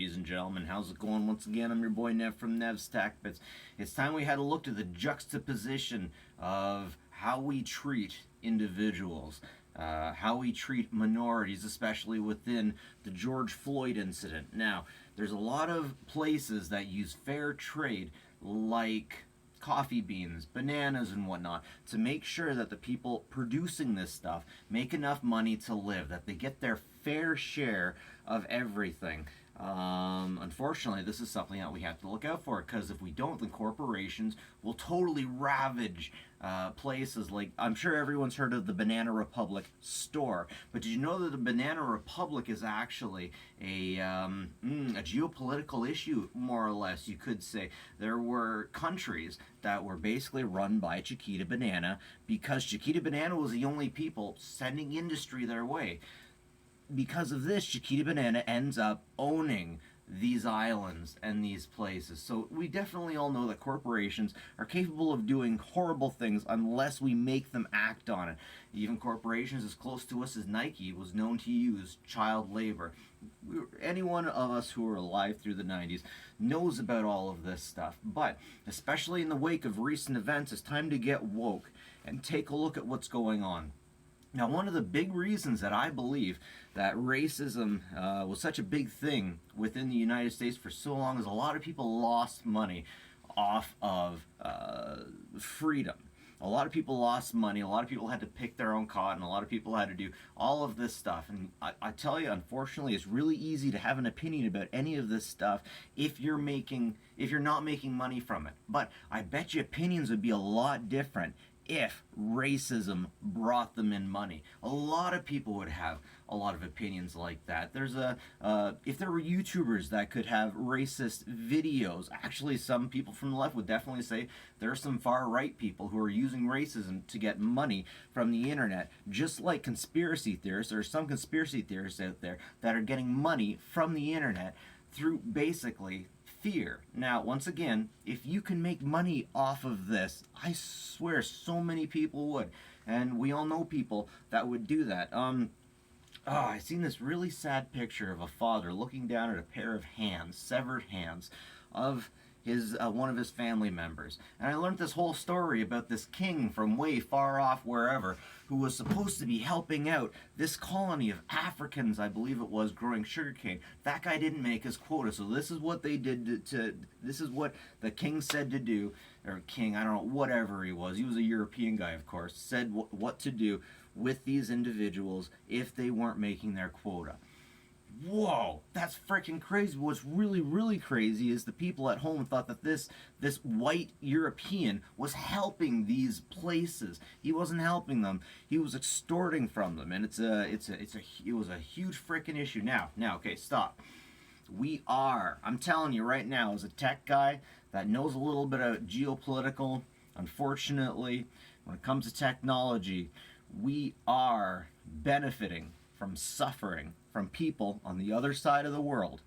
ladies and gentlemen. How's it going? Once again, I'm your boy Nev from Nev's Tech Bits. It's time we had a look at the juxtaposition of how we treat individuals, how we treat minorities, especially within the George Floyd incident. Now, there's a lot of places that use fair trade, like coffee beans, bananas, and whatnot, to make sure that the people producing this stuff make enough money to live, that they get their fair share of everything. Unfortunately, this is something that we have to look out for, because if we don't, then corporations will totally ravage places like, I'm sure everyone's heard of the Banana Republic store, but did you know that the Banana Republic is actually a geopolitical issue, more or less, you could say? There were countries that were basically run by Chiquita Banana, because Chiquita Banana was the only people sending industry their way. Because of this, Chiquita Banana ends up owning these islands and these places. So we definitely all know that corporations are capable of doing horrible things unless we make them act on it. Even corporations as close to us as Nike was known to use child labor. Any one of us who were alive through the 90s knows about all of this stuff. But especially in the wake of recent events, it's time to get woke and take a look at what's going on. Now, one of the big reasons that I believe that racism was such a big thing within the United States for so long is a lot of people lost money off of freedom. A lot of people lost money, a lot of people had to pick their own cotton, a lot of people had to do all of this stuff. And I tell you, unfortunately, it's really easy to have an opinion about any of this stuff if you're not making money from it. But I bet you opinions would be a lot different if racism brought them in money. A lot of people would have a lot of opinions like that. If there were YouTubers that could have racist videos, actually some people from the left would definitely say there are some far-right people who are using racism to get money from the internet. Just like conspiracy theorists, there are some conspiracy theorists out there that are getting money from the internet through basically fear. Now, once again, if you can make money off of this, I swear so many people would. And we all know people that would do that. I seen this really sad picture of a father looking down at a pair of hands, severed hands, of one of his family members. And I learned this whole story about this king from way far off wherever, who was supposed to be helping out this colony of Africans, I believe it was, growing sugarcane. That guy didn't make his quota, so this is what they did this is what the king said to do, or king, I don't know, whatever he was a European guy, of course, said what to do with these individuals if they weren't making their quota. Whoa, that's freaking crazy. What's really, really crazy is the people at home thought that this white European was helping these places. He wasn't helping them. He was extorting from them, and it was a huge freaking issue. Now, okay, stop. I'm telling you right now, as a tech guy that knows a little bit of geopolitical, unfortunately, when it comes to technology, we are benefiting from suffering from people on the other side of the world.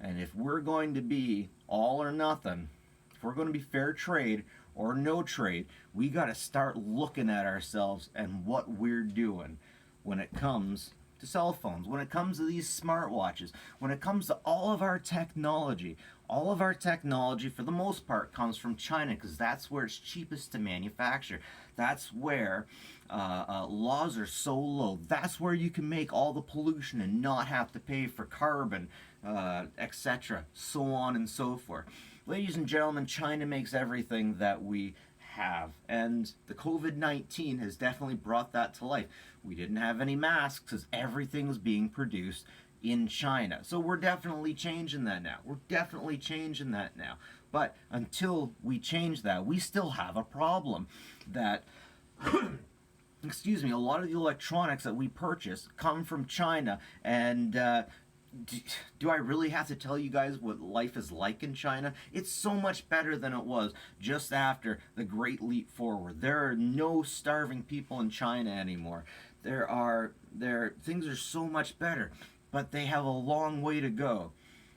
And if we're going to be all or nothing, if we're going to be fair trade or no trade, we got to start looking at ourselves and what we're doing when it comes to cell phones, when it comes to these smartwatches, when it comes to all of our technology. All of our technology, for the most part, comes from China, because that's where it's cheapest to manufacture. That's where laws are so low. That's where you can make all the pollution and not have to pay for carbon, etc., so on and so forth. Ladies and gentlemen, China makes everything that we have, and the COVID-19 has definitely brought that to life. We didn't have any masks because everything was being produced in China. So we're definitely changing that now. But until we change that, we still have a problem that excuse me, a lot of the electronics that we purchase come from China, and do I really have to tell you guys what life is like in China? It's so much better than it was just after the Great Leap Forward. There are no starving people in China anymore. Things are so much better, but they have a long way to go.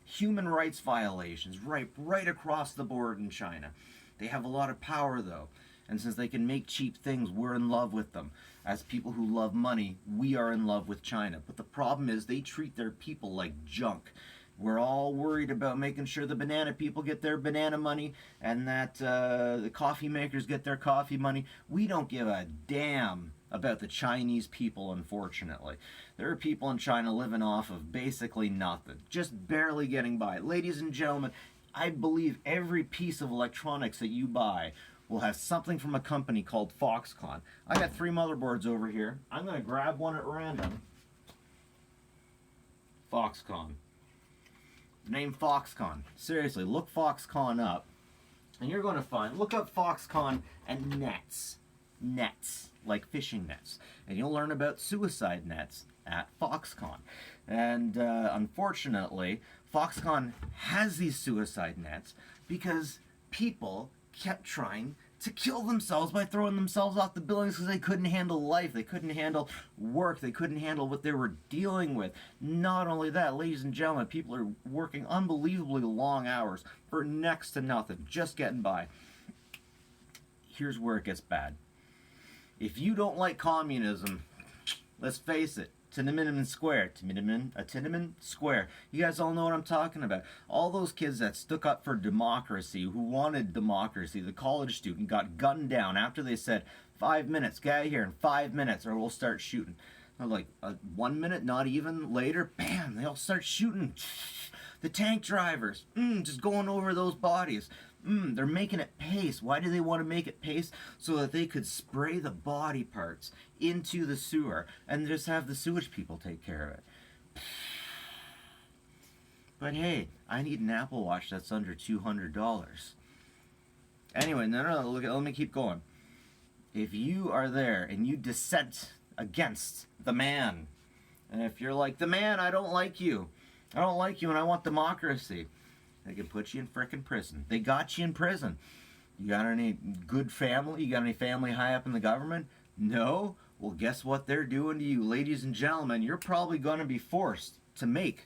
Human rights violations right across the board in China. They have a lot of power, though. And since they can make cheap things, we're in love with them. As people who love money, we are in love with China. But the problem is they treat their people like junk. We're all worried about making sure the banana people get their banana money and that the coffee makers get their coffee money. We don't give a damn about the Chinese people, unfortunately. There are people in China living off of basically nothing, just barely getting by. Ladies and gentlemen, I believe every piece of electronics that you buy will have something from a company called Foxconn. I got 3 motherboards over here. I'm going to grab one at random. Foxconn. Name Foxconn. Seriously, look Foxconn up. And you're going to find, look up Foxconn and nets. Nets, like fishing nets. And you'll learn about suicide nets at Foxconn. And unfortunately, Foxconn has these suicide nets because people kept trying to kill themselves by throwing themselves off the buildings because they couldn't handle life, they couldn't handle work, they couldn't handle what they were dealing with. Not only that, ladies and gentlemen, people are working unbelievably long hours for next to nothing, just getting by. Here's where it gets bad. If you don't like communism, let's face it, Tiananmen Square. Tiananmen Square. You guys all know what I'm talking about. All those kids that stuck up for democracy, who wanted democracy, the college student got gunned down after they said, 5 minutes, get out of here in 5 minutes or we'll start shooting. They're like, 1 minute, not even later, bam, they all start shooting. The tank drivers, just going over those bodies. They're making it pace. Why do they want to make it pace? So that they could spray the body parts into the sewer and just have the sewage people take care of it. But hey, I need an Apple Watch that's under $200. Anyway, no, let me keep going. If you are there and you dissent against the man, and if you're like, the man, I don't like you and I want democracy, they can put you in frickin' prison. They got you in prison. You got any good family? You got any family high up in the government? No? Well, guess what they're doing to you, ladies and gentlemen? You're probably going to be forced to make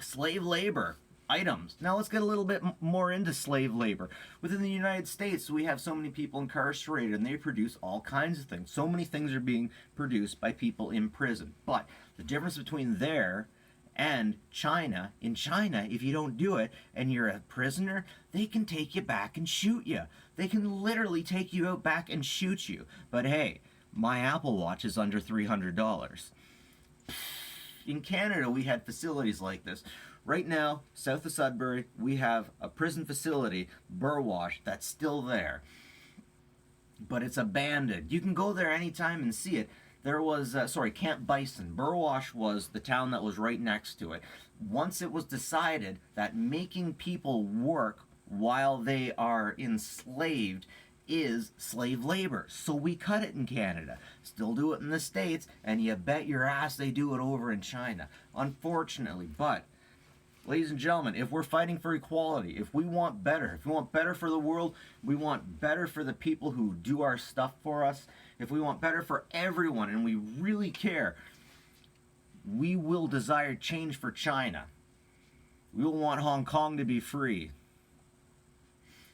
slave labor items. Now let's get a little bit more into slave labor. Within the United States, we have so many people incarcerated and they produce all kinds of things. So many things are being produced by people in prison. But the difference between there and China, in China, if you don't do it and you're a prisoner, they can take you back and shoot you. They can literally take you out back and shoot you. But hey, my Apple Watch is under $300. In Canada, we had facilities like this. Right now, south of Sudbury, we have a prison facility, Burwash, that's still there. But it's abandoned. You can go there anytime and see it. There was, Camp Bison. Burwash was the town that was right next to it. Once it was decided that making people work while they are enslaved is slave labor. So we cut it in Canada. Still do it in the States, and you bet your ass they do it over in China. Unfortunately, but ladies and gentlemen, if we're fighting for equality, if we want better for the world, we want better for the people who do our stuff for us, if we want better for everyone and we really care, we will desire change for China. We will want Hong Kong to be free.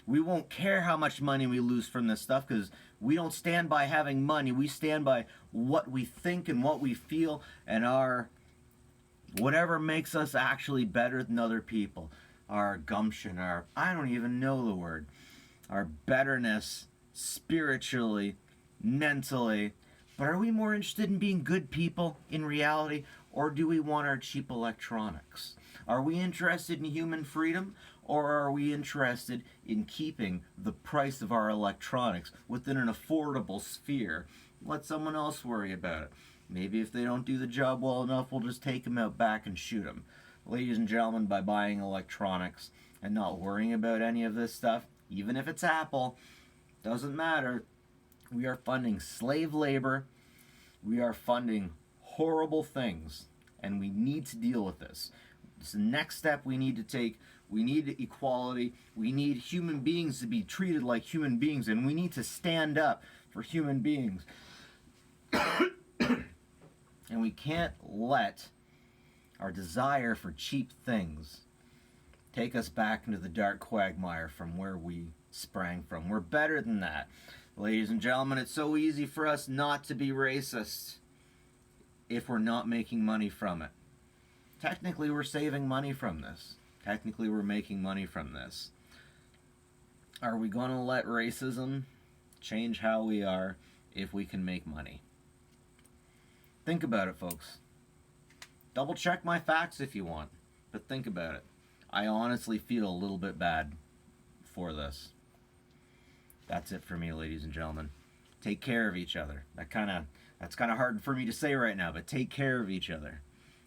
We won't care how much money we lose from this stuff because we don't stand by having money. We stand by what we think and what we feel and our whatever makes us actually better than other people. Our gumption, our, I don't even know the word, our betterness spiritually, mentally. But are we more interested in being good people in reality, or do we want our cheap electronics? Are we interested in human freedom, or are we interested in keeping the price of our electronics within an affordable sphere? Let someone else worry about it. Maybe if they don't do the job well enough, we'll just take them out back and shoot them. Ladies and gentlemen, by buying electronics and not worrying about any of this stuff, even if it's Apple, doesn't matter. We are funding slave labor. We are funding horrible things, and we need to deal with this. It's the next step we need to take. We need equality. We need human beings to be treated like human beings, and we need to stand up for human beings. And we can't let our desire for cheap things take us back into the dark quagmire from where we sprang from. We're better than that. Ladies and gentlemen, it's so easy for us not to be racist if we're not making money from it. technically we're saving money from this. Technically we're making money from this. Are we going to let racism change how we are if we can make money? Think about it, folks. Double check my facts if you want, but think about it. I honestly feel a little bit bad for this. That's it for me, ladies and gentlemen. Take care of each other. That's kind of hard for me to say right now, but take care of each other.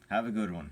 Have a good one.